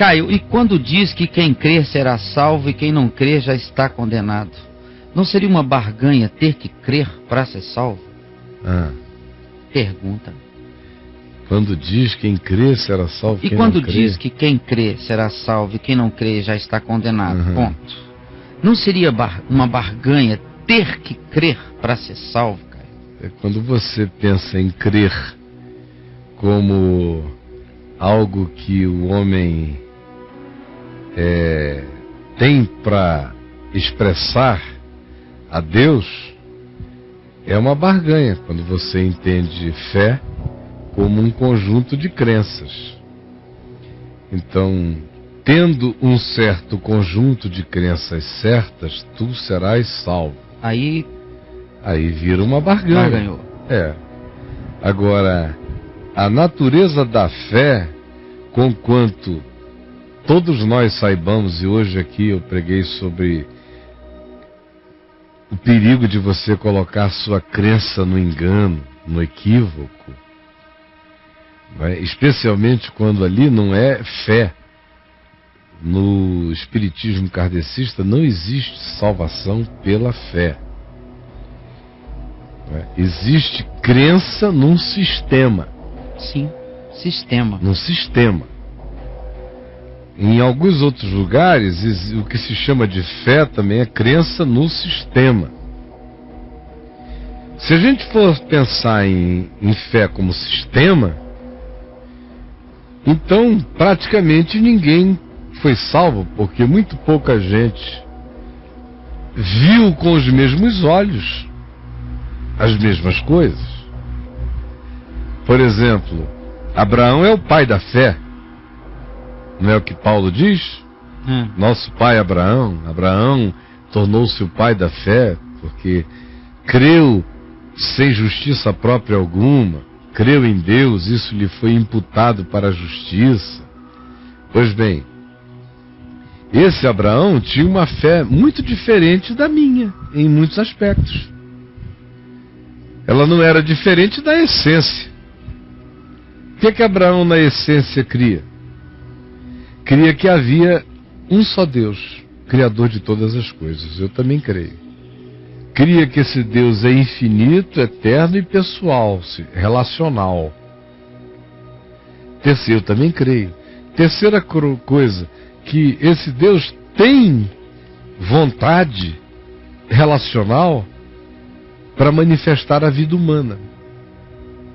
Caio, e quando diz que quem crer será salvo e quem não crer já está condenado, não seria uma barganha ter que crer para ser salvo? Pergunta. Quando diz quem crer será salvo, e quem quando não crer? diz que quem crer será salvo e quem não crer já está condenado, ponto. Não seria uma barganha ter que crer para ser salvo, Caio? É quando você pensa em crer como algo que o homem tem para expressar a Deus, é uma barganha. Quando você entende fé como um conjunto de crenças. Então, tendo um certo conjunto de crenças certas, tu serás salvo. Aí vira uma barganha. Barganhou. Agora, a natureza da fé, conquanto todos nós saibamos, e hoje aqui eu preguei sobre o perigo de você colocar sua crença no engano, no equívoco, especialmente quando ali não é fé. No espiritismo kardecista não existe salvação pela fé. Existe crença num sistema. Sim, sistema. Num sistema. Em alguns outros lugares, o que se chama de fé também é crença no sistema. Se a gente for pensar em fé como sistema, então praticamente ninguém foi salvo, porque muito pouca gente viu com os mesmos olhos as mesmas coisas. Por exemplo, Abraão é o pai da fé. Não é o que Paulo diz? Nosso pai Abraão tornou-se o pai da fé, porque creu sem justiça própria alguma, creu em Deus, isso lhe foi imputado para a justiça. Pois bem, esse Abraão tinha uma fé muito diferente da minha, em muitos aspectos. Ela não era diferente da essência. O que Abraão na essência cria? Cria que havia um só Deus, Criador de todas as coisas. Eu também creio. Cria que esse Deus é infinito, eterno e pessoal, relacional. Terceiro, eu também creio. Terceira coisa, que esse Deus tem vontade relacional para manifestar a vida humana.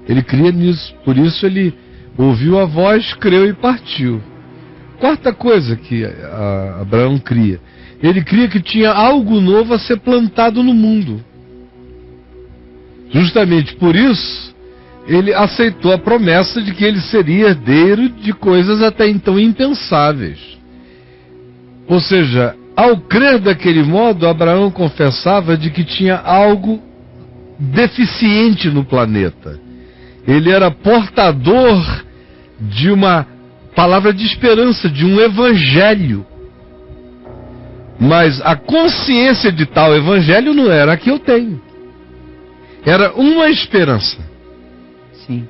Ele cria nisso, por isso ele ouviu a voz, creu e partiu. Quarta coisa que Abraão cria, ele cria que tinha algo novo a ser plantado no mundo. Justamente por isso, ele aceitou a promessa de que ele seria herdeiro de coisas até então impensáveis. Ou seja, ao crer daquele modo, Abraão confessava de que tinha algo deficiente no planeta. Ele era portador de uma palavra de esperança, de um evangelho. Mas a consciência de tal evangelho não era a que eu tenho. Era uma esperança. Sim.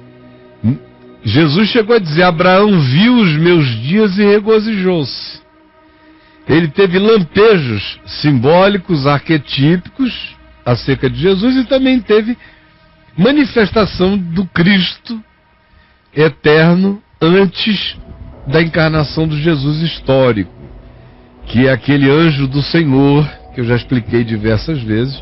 Jesus chegou a dizer: Abraão viu os meus dias e regozijou-se. Ele teve lampejos simbólicos, arquetípicos acerca de Jesus, e também teve manifestação do Cristo eterno antes da encarnação do Jesus histórico, que é aquele anjo do Senhor, que eu já expliquei diversas vezes,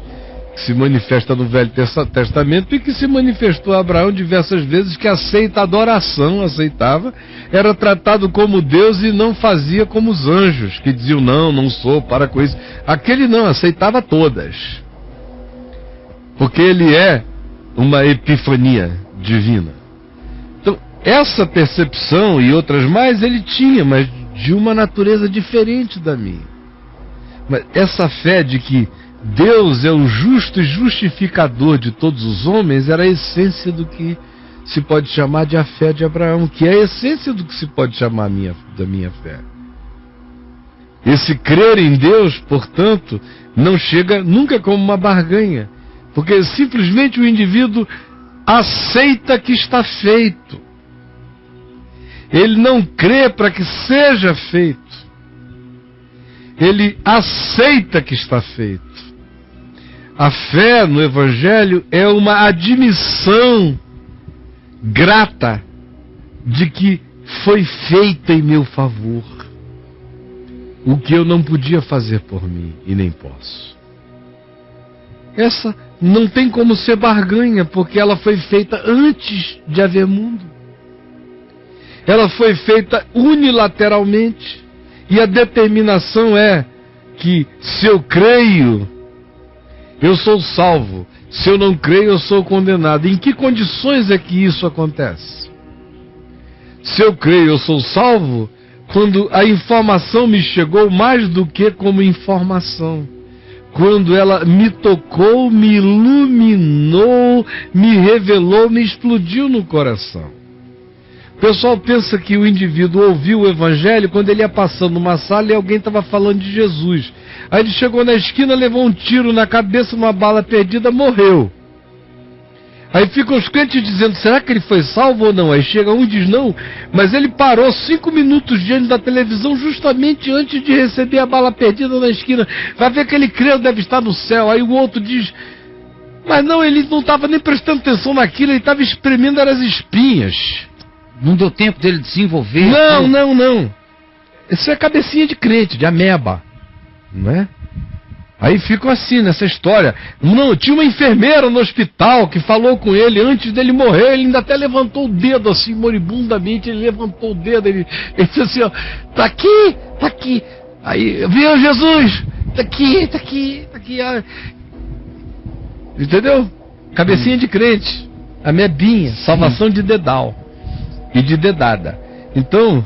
que se manifesta no Velho Testamento e que se manifestou a Abraão diversas vezes, que aceita a adoração, aceitava, era tratado como Deus e não fazia como os anjos, que diziam: não sou, para com isso. Aquele não, aceitava todas, porque ele é uma epifania divina. Então, essa percepção e outras mais ele tinha, mas de uma natureza diferente da minha. Mas essa fé de que Deus é o justo e justificador de todos os homens era a essência do que se pode chamar de a fé de Abraão, que é a essência do que se pode chamar da minha fé. Esse crer em Deus, portanto, não chega nunca como uma barganha, porque simplesmente o indivíduo aceita que está feito. Ele não crê para que seja feito. Ele aceita que está feito. A fé no Evangelho é uma admissão grata de que foi feita em meu favor o que eu não podia fazer por mim e nem posso. Essa não tem como ser barganha, porque ela foi feita antes de haver mundo. Ela foi feita unilateralmente. E a determinação é que se eu creio, eu sou salvo. Se eu não creio, eu sou condenado. Em que condições é que isso acontece? Se eu creio, eu sou salvo quando a informação me chegou mais do que como informação. Quando ela me tocou, me iluminou, me revelou, me explodiu no coração. O pessoal pensa que o indivíduo ouviu o Evangelho quando ele ia passando numa sala e alguém estava falando de Jesus. Aí ele chegou na esquina, levou um tiro na cabeça, uma bala perdida, morreu. Aí ficam os crentes dizendo, será que ele foi salvo ou não? Aí chega um e diz, não, mas ele parou 5 minutos diante da televisão justamente antes de receber a bala perdida na esquina. Vai ver que ele creu, deve estar no céu. Aí o outro diz, mas não, ele não estava nem prestando atenção naquilo, ele estava espremendo as espinhas. Não deu tempo dele desenvolver. Não. Isso é cabecinha de crente, de ameba. Não é? Aí ficam assim nessa história. Não, tinha uma enfermeira no hospital que falou com ele antes dele morrer. Ele ainda até levantou o dedo assim, moribundamente. Ele levantou o dedo. Ele disse assim, ó, tá aqui. Aí, viu Jesus? Tá aqui. Ó. Entendeu? Cabecinha de crente. Amebinha, salvação de dedal. E de dedada. Então,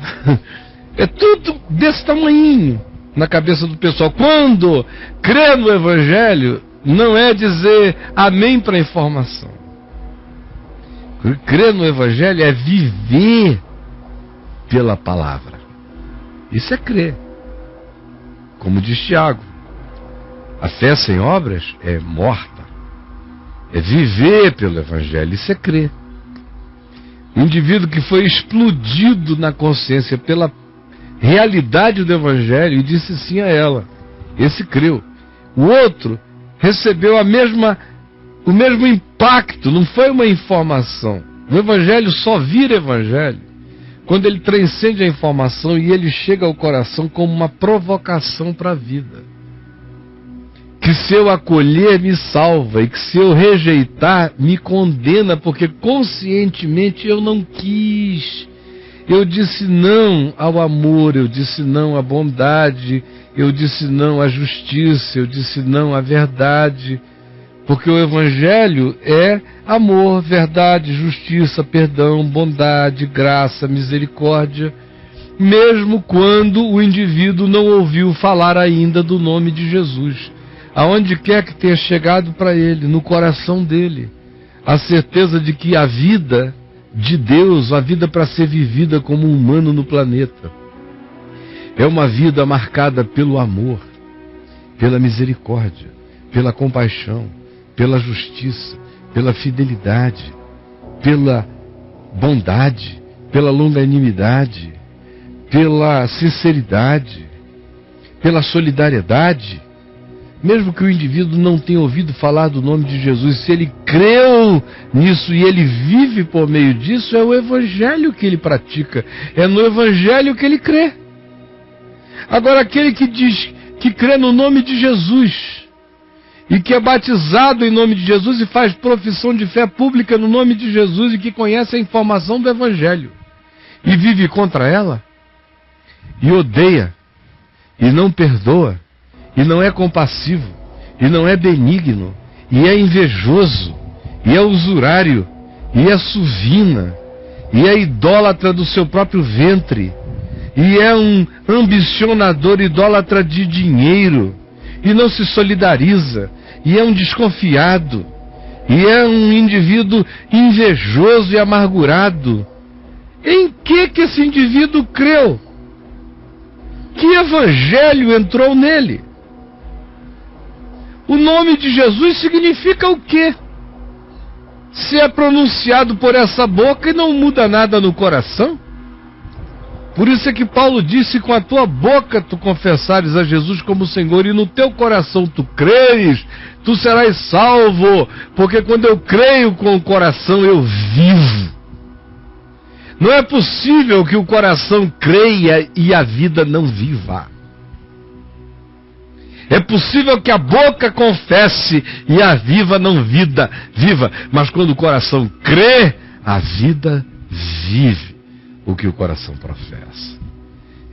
é tudo desse tamanhinho na cabeça do pessoal. Quando crê no Evangelho, não é dizer amém para a informação. Crer no Evangelho é viver pela palavra. Isso é crer. Como diz Tiago, a fé sem obras é morta. É viver pelo Evangelho. Isso é crer. O indivíduo que foi explodido na consciência pela realidade do Evangelho e disse sim a ela, esse creu. O outro recebeu o mesmo impacto, não foi uma informação. O Evangelho só vira Evangelho quando ele transcende a informação e ele chega ao coração como uma provocação para a vida. Que se eu acolher, me salva, e que se eu rejeitar, me condena, porque conscientemente eu não quis. Eu disse não ao amor, eu disse não à bondade, eu disse não à justiça, eu disse não à verdade, porque o Evangelho é amor, verdade, justiça, perdão, bondade, graça, misericórdia, mesmo quando o indivíduo não ouviu falar ainda do nome de Jesus. Aonde quer que tenha chegado para ele, no coração dele, a certeza de que a vida de Deus, a vida para ser vivida como humano no planeta, é uma vida marcada pelo amor, pela misericórdia, pela compaixão, pela justiça, pela fidelidade, pela bondade, pela longanimidade, pela sinceridade, pela solidariedade. Mesmo que o indivíduo não tenha ouvido falar do nome de Jesus, se ele creu nisso e ele vive por meio disso, é o Evangelho que ele pratica, é no Evangelho que ele crê. Agora, aquele que diz que crê no nome de Jesus e que é batizado em nome de Jesus e faz profissão de fé pública no nome de Jesus e que conhece a informação do Evangelho e vive contra ela e odeia e não perdoa, e não é compassivo, e não é benigno, e é invejoso, e é usurário, e é suvina, e é idólatra do seu próprio ventre, e é um ambicionador idólatra de dinheiro, e não se solidariza, e é um desconfiado, e é um indivíduo invejoso e amargurado. Em que esse indivíduo creu? Que evangelho entrou nele? O nome de Jesus significa o quê? Se é pronunciado por essa boca e não muda nada no coração? Por isso é que Paulo disse: com a tua boca tu confessares a Jesus como Senhor e no teu coração tu creres, tu serás salvo. Porque quando eu creio com o coração eu vivo. Não é possível que o coração creia e a vida não viva. É possível que a boca confesse e a vida não viva. Mas quando o coração crê, a vida vive o que o coração professa.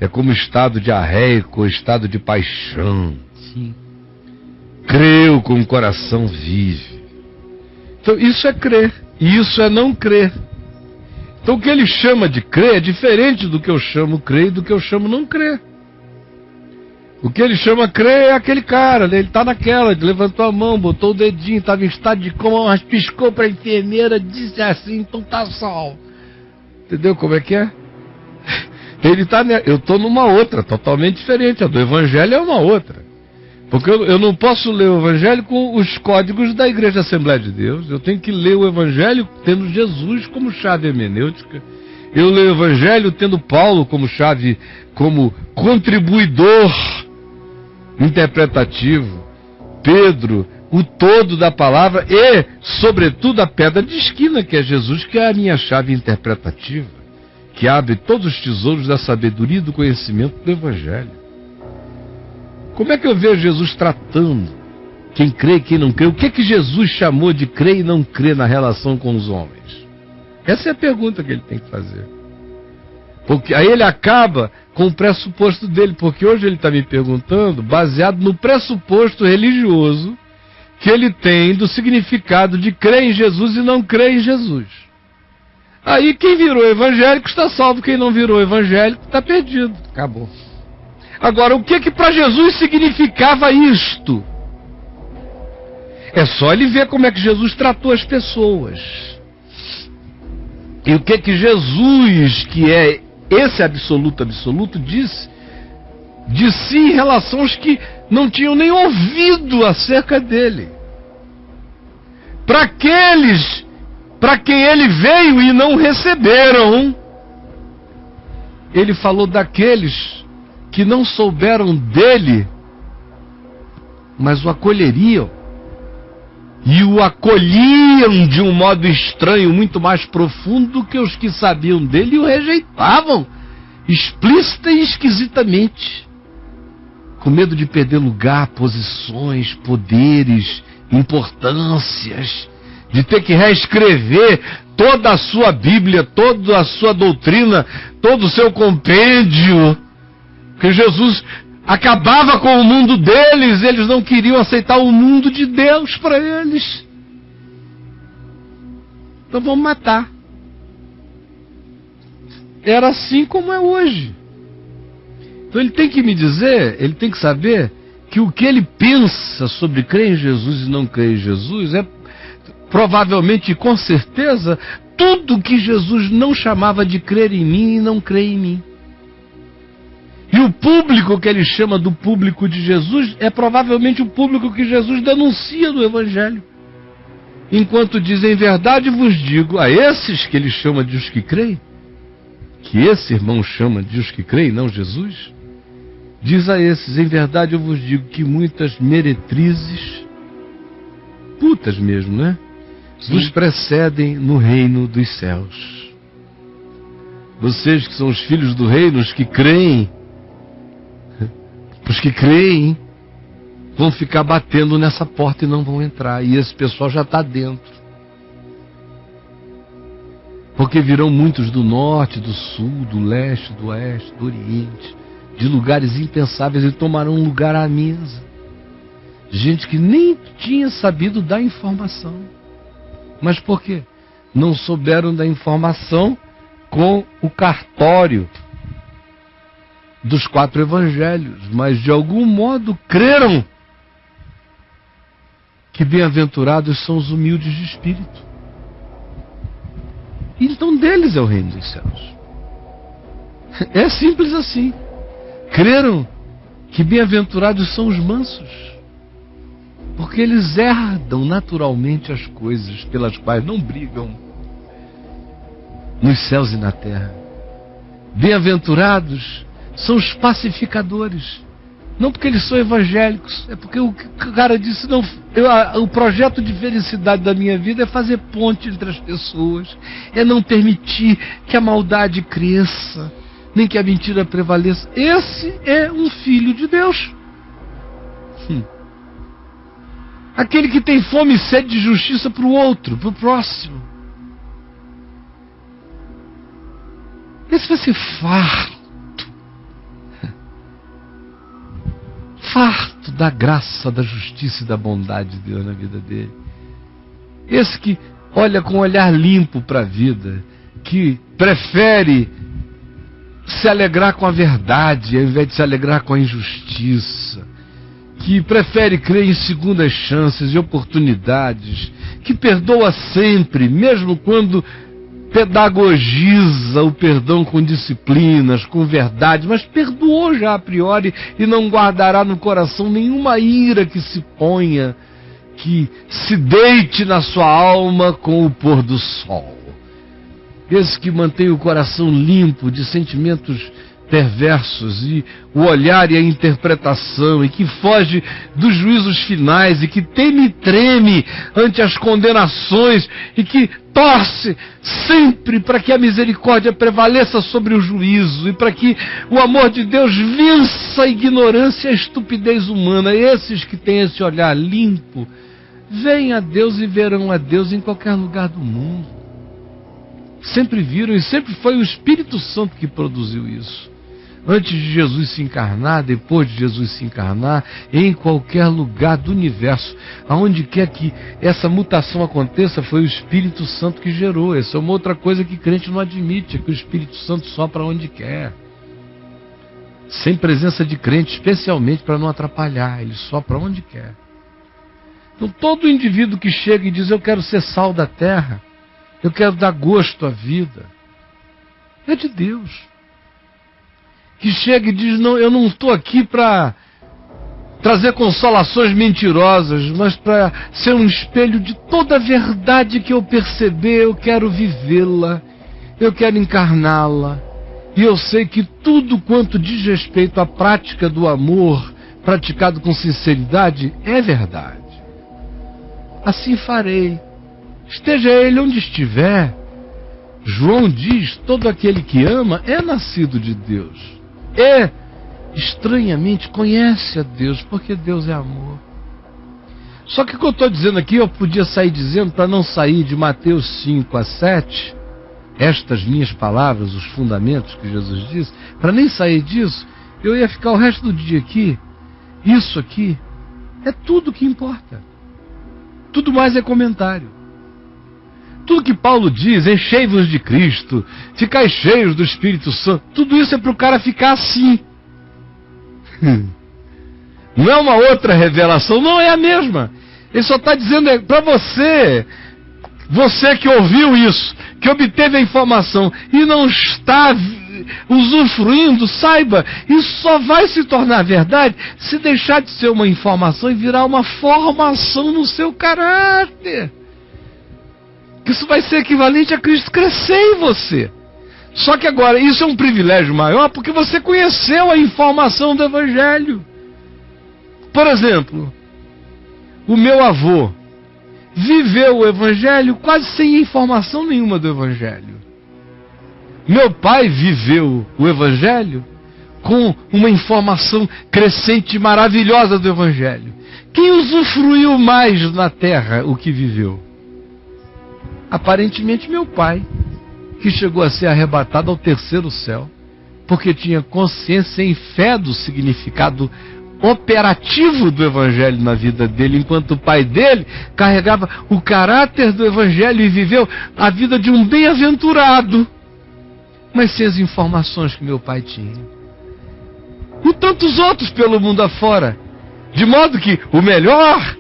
É como estado diarreico, estado de paixão. Sim. Creu com o coração vive. Então isso é crer, e isso é não crer. Então o que ele chama de crer é diferente do que eu chamo crer e do que eu chamo não crer. O que ele chama crer é aquele cara, né? Ele está naquela, ele levantou a mão, botou o dedinho, estava em estado de coma, mas piscou para a enfermeira, disse assim, então tá salvo. Entendeu como é que é? Ele tá, eu estou numa outra, totalmente diferente. A do Evangelho é uma outra. Porque eu não posso ler o Evangelho com os códigos da Igreja Assembleia de Deus. Eu tenho que ler o Evangelho tendo Jesus como chave hermenêutica. Eu leio o Evangelho tendo Paulo como chave, como contribuidor interpretativo, Pedro, o todo da palavra e, sobretudo, a pedra de esquina, que é Jesus, que é a minha chave interpretativa, que abre todos os tesouros da sabedoria e do conhecimento do Evangelho. Como é que eu vejo Jesus tratando quem crê e quem não crê? O que é que Jesus chamou de crer e não crer na relação com os homens? Essa é a pergunta que ele tem que fazer. Porque aí ele acaba com o pressuposto dele, porque hoje ele está me perguntando baseado no pressuposto religioso que ele tem do significado de crer em Jesus e não crer em Jesus. Aí quem virou evangélico está salvo, quem não virou evangélico está perdido. Acabou. Agora, o que para Jesus significava isto? É só ele ver como é que Jesus tratou as pessoas. E o que Jesus, que é esse absoluto, disse de si em relação aos que não tinham nem ouvido acerca dele. Para aqueles para quem ele veio e não receberam, ele falou daqueles que não souberam dele, mas o acolheriam. E o acolhiam de um modo estranho, muito mais profundo do que os que sabiam dele, e o rejeitavam, explícita e esquisitamente, com medo de perder lugar, posições, poderes, importâncias, de ter que reescrever toda a sua Bíblia, toda a sua doutrina, todo o seu compêndio, porque Jesus acabava com o mundo deles, eles não queriam aceitar o mundo de Deus para eles. Então vamos matar. Era assim como é hoje. Então ele tem que me dizer, ele tem que saber que o que ele pensa sobre crer em Jesus e não crer em Jesus é provavelmente e com certeza tudo que Jesus não chamava de crer em mim e não crer em mim. E o público que ele chama do público de Jesus é provavelmente o público que Jesus denuncia no Evangelho. Enquanto diz, em verdade vos digo, a esses que ele chama de os que creem, que esse irmão chama de os que creem, não Jesus, diz a esses, em verdade eu vos digo que muitas meretrizes, putas mesmo, né? Vos precedem no reino dos céus. Vocês que são os filhos do reino, os que creem, vão ficar batendo nessa porta e não vão entrar. E esse pessoal já está dentro. Porque virão muitos do norte, do sul, do leste, do oeste, do oriente, de lugares impensáveis, e tomarão um lugar à mesa. Gente que nem tinha sabido dar informação. Mas por quê? Não souberam da informação com o cartório dos 4 evangelhos, mas de algum modo creram que bem-aventurados são os humildes de espírito. Então deles é o reino dos céus. É simples assim. Creram que bem-aventurados são os mansos, porque eles herdam naturalmente as coisas pelas quais não brigam nos céus e na terra. bem-aventurados são os pacificadores. Não porque eles são evangélicos, é porque o cara disse, não, o projeto de felicidade da minha vida é fazer ponte entre as pessoas, é não permitir que a maldade cresça, nem que a mentira prevaleça. Esse é um filho de Deus. Aquele que tem fome e sede de justiça para o outro, para o próximo. Esse vai ser farto. Farto da graça, da justiça e da bondade de Deus na vida dele. Esse que olha com um olhar limpo para a vida, que prefere se alegrar com a verdade ao invés de se alegrar com a injustiça, que prefere crer em segundas chances e oportunidades, que perdoa sempre, mesmo quando pedagogiza o perdão com disciplinas, com verdade, mas perdoou já a priori e não guardará no coração nenhuma ira que se ponha, que se deite na sua alma com o pôr do sol. Esse que mantém o coração limpo de sentimentos perversos e o olhar e a interpretação, e que foge dos juízos finais, e que teme e treme ante as condenações, e que torce sempre para que a misericórdia prevaleça sobre o juízo, e para que o amor de Deus vença a ignorância e a estupidez humana. Esses que têm esse olhar limpo, veem a Deus e verão a Deus em qualquer lugar do mundo. Sempre viram, e sempre foi o Espírito Santo que produziu isso. Antes de Jesus se encarnar, depois de Jesus se encarnar, em qualquer lugar do universo, aonde quer que essa mutação aconteça, foi o Espírito Santo que gerou. Essa é uma outra coisa que crente não admite, é que o Espírito Santo sopra onde quer. Sem presença de crente, especialmente para não atrapalhar, ele sopra onde quer. Então todo indivíduo que chega e diz, eu quero ser sal da terra, eu quero dar gosto à vida, é de Deus. Que chega e diz, não, eu não estou aqui para trazer consolações mentirosas, mas para ser um espelho de toda a verdade que eu perceber, eu quero vivê-la, eu quero encarná-la, e eu sei que tudo quanto diz respeito à prática do amor, praticado com sinceridade, é verdade. Assim farei, esteja ele onde estiver. João diz, todo aquele que ama é nascido de Deus. Estranhamente, conhece a Deus, porque Deus é amor. Só que o que eu estou dizendo aqui, eu podia sair dizendo, para não sair de Mateus 5 a 7, estas minhas palavras, os fundamentos que Jesus disse, para nem sair disso, eu ia ficar o resto do dia aqui. Isso aqui é tudo que importa. Tudo mais é comentário. Tudo que Paulo diz, enchei-vos de Cristo, ficai cheios do Espírito Santo, tudo isso é para o cara ficar assim. Não é uma outra revelação, não é a mesma. Ele só está dizendo para você, você que ouviu isso, que obteve a informação e não está usufruindo, saiba, isso só vai se tornar verdade se deixar de ser uma informação e virar uma formação no seu caráter. Isso vai ser equivalente a Cristo crescer em você. Só que agora, isso é um privilégio maior porque você conheceu a informação do Evangelho. Por exemplo, o meu avô viveu o Evangelho quase sem informação nenhuma do Evangelho. Meu pai viveu o Evangelho com uma informação crescente e maravilhosa do Evangelho. Quem usufruiu mais na terra o que viveu? Aparentemente meu pai, que chegou a ser arrebatado ao terceiro céu, porque tinha consciência e fé do significado operativo do Evangelho na vida dele, enquanto o pai dele carregava o caráter do Evangelho e viveu a vida de um bem-aventurado, mas sem as informações que meu pai tinha. E tantos outros pelo mundo afora, de modo que o melhor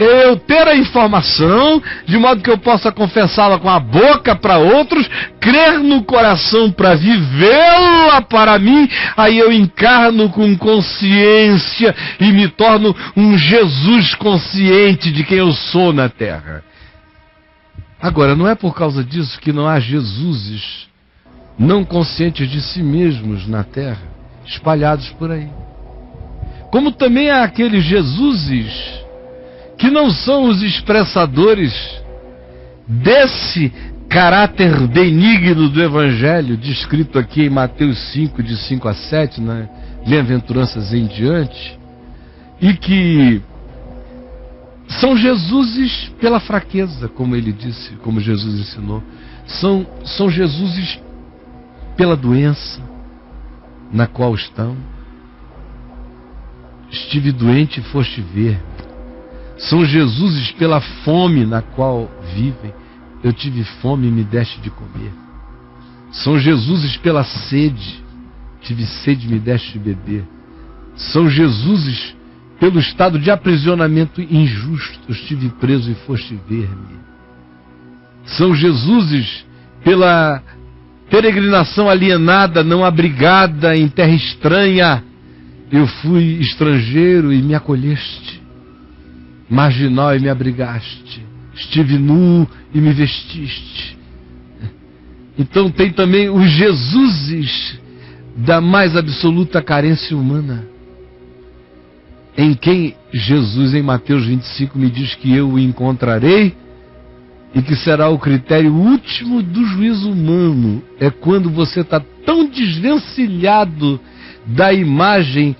é eu ter a informação, de modo que eu possa confessá-la com a boca para outros, crer no coração para vivê-la para mim, aí eu encarno com consciência e me torno um Jesus consciente de quem eu sou na terra. Agora, não é por causa disso que não há Jesuses não conscientes de si mesmos na terra, espalhados por aí. Como também há aqueles Jesuses que não são os expressadores desse caráter benigno do Evangelho, descrito aqui em Mateus 5, de 5 a 7, né? Bem-aventuranças em diante, e que são Jesuses pela fraqueza, como ele disse, como Jesus ensinou. São Jesuses pela doença na qual estão. Estive doente e foste ver. São Jesuses pela fome na qual vivem. Eu tive fome e me deste de comer. São Jesuses pela sede. Tive sede e me deste de beber. São Jesuses pelo estado de aprisionamento injusto. Eu estive preso e foste ver-me. São Jesuses pela peregrinação alienada, não abrigada, em terra estranha. Eu fui estrangeiro e me acolheste, marginal e me abrigaste, estive nu e me vestiste. Então tem também os Jesuses da mais absoluta carência humana, em quem Jesus, em Mateus 25, me diz que eu o encontrarei e que será o critério último do juízo humano. É quando você está tão desvencilhado da imagem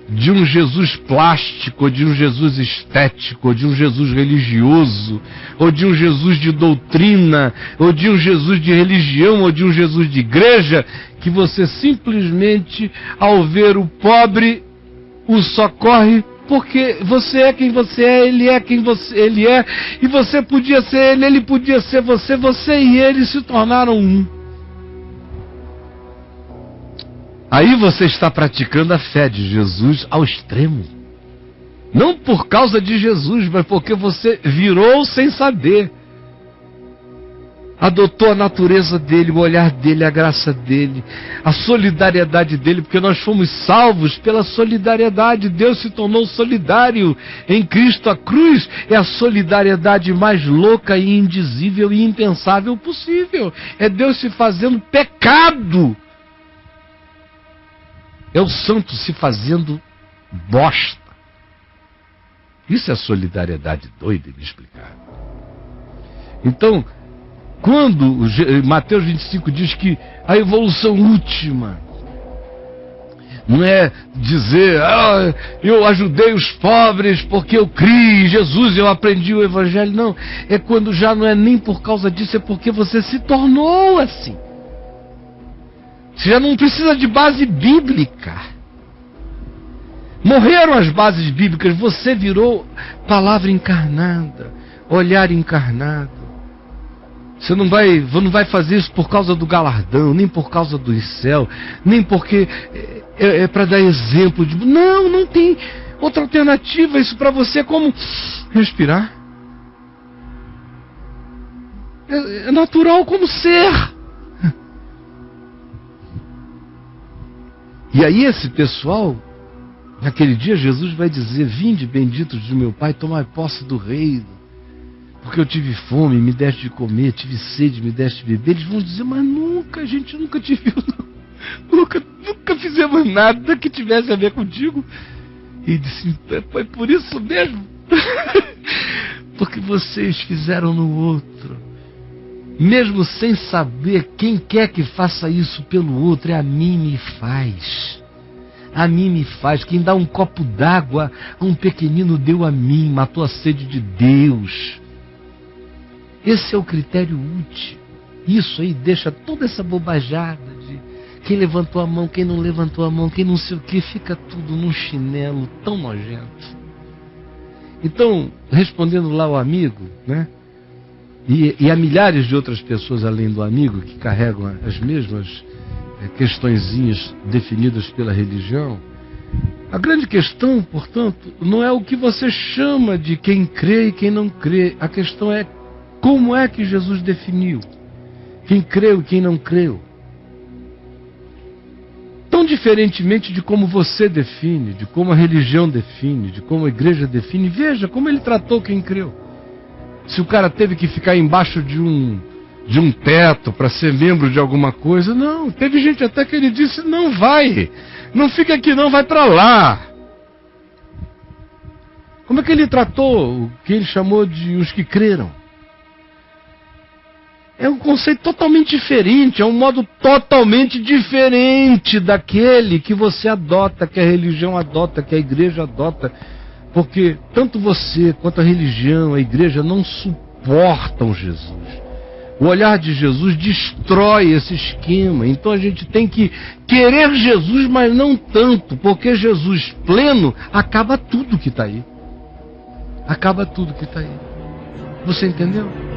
de um Jesus plástico, ou de um Jesus estético, ou de um Jesus religioso, ou de um Jesus de doutrina, ou de um Jesus de religião, ou de um Jesus de igreja, que você simplesmente, ao ver o pobre, o socorre porque você é quem você é, ele é quem ele é, e você podia ser ele podia ser você, você e ele se tornaram um. Aí você está praticando a fé de Jesus ao extremo. Não por causa de Jesus, mas porque você virou sem saber. Adotou a natureza dele, o olhar dele, a graça dele, a solidariedade dele, porque nós fomos salvos pela solidariedade. Deus se tornou solidário em Cristo. A cruz é a solidariedade mais louca e indizível e impensável possível. É Deus se fazendo pecado. É o santo se fazendo bosta. Isso é solidariedade doida, inexplicável. Então, quando Mateus 25 diz que a evolução última não é dizer, eu ajudei os pobres porque eu criei em Jesus, eu aprendi o Evangelho. Não, é quando já não é nem por causa disso, é porque você se tornou assim. Você já não precisa de base bíblica. Morreram as bases bíblicas, você virou palavra encarnada, olhar encarnado. Você não vai fazer isso por causa do galardão, nem por causa do céu, nem porque é para dar exemplo de... Não tem outra alternativa. Isso para você é como respirar. É natural como ser. E aí esse pessoal, naquele dia Jesus vai dizer, vinde benditos de meu Pai, tomai posse do reino, porque eu tive fome, me deste de comer, tive sede, me deste de beber. Eles vão dizer, mas a gente nunca te viu, nunca fizemos nada que tivesse a ver contigo. E disse, foi por isso mesmo, porque vocês fizeram no outro. Mesmo sem saber, quem quer que faça isso pelo outro, a mim me faz. A mim me faz. Quem dá um copo d'água a um pequenino deu a mim, matou a sede de Deus. Esse é o critério útil. Isso aí deixa toda essa bobajada de quem levantou a mão, quem não levantou a mão, quem não sei o que, fica tudo num chinelo tão nojento. Então, respondendo lá ao amigo, né? E há milhares de outras pessoas além do amigo que carregam as mesmas questõezinhas definidas pela religião. A grande questão, portanto, não é o que você chama de quem crê e quem não crê. A questão é como é que Jesus definiu quem creu e quem não creu. Tão diferentemente de como você define, de como a religião define, de como a igreja define. Veja como ele tratou quem creu. Se o cara teve que ficar embaixo de de um teto para ser membro de alguma coisa. Não, teve gente até que ele disse: não vai, não fica aqui não, vai para lá. Como é que ele tratou o que ele chamou de os que creram? É um conceito totalmente diferente, é um modo totalmente diferente daquele que você adota, que a religião adota, que a igreja adota. Porque tanto você quanto a religião, a igreja não suportam Jesus. O olhar de Jesus destrói esse esquema. Então a gente tem que querer Jesus, mas não tanto, porque Jesus pleno acaba tudo que está aí. Acaba tudo que está aí. Você entendeu?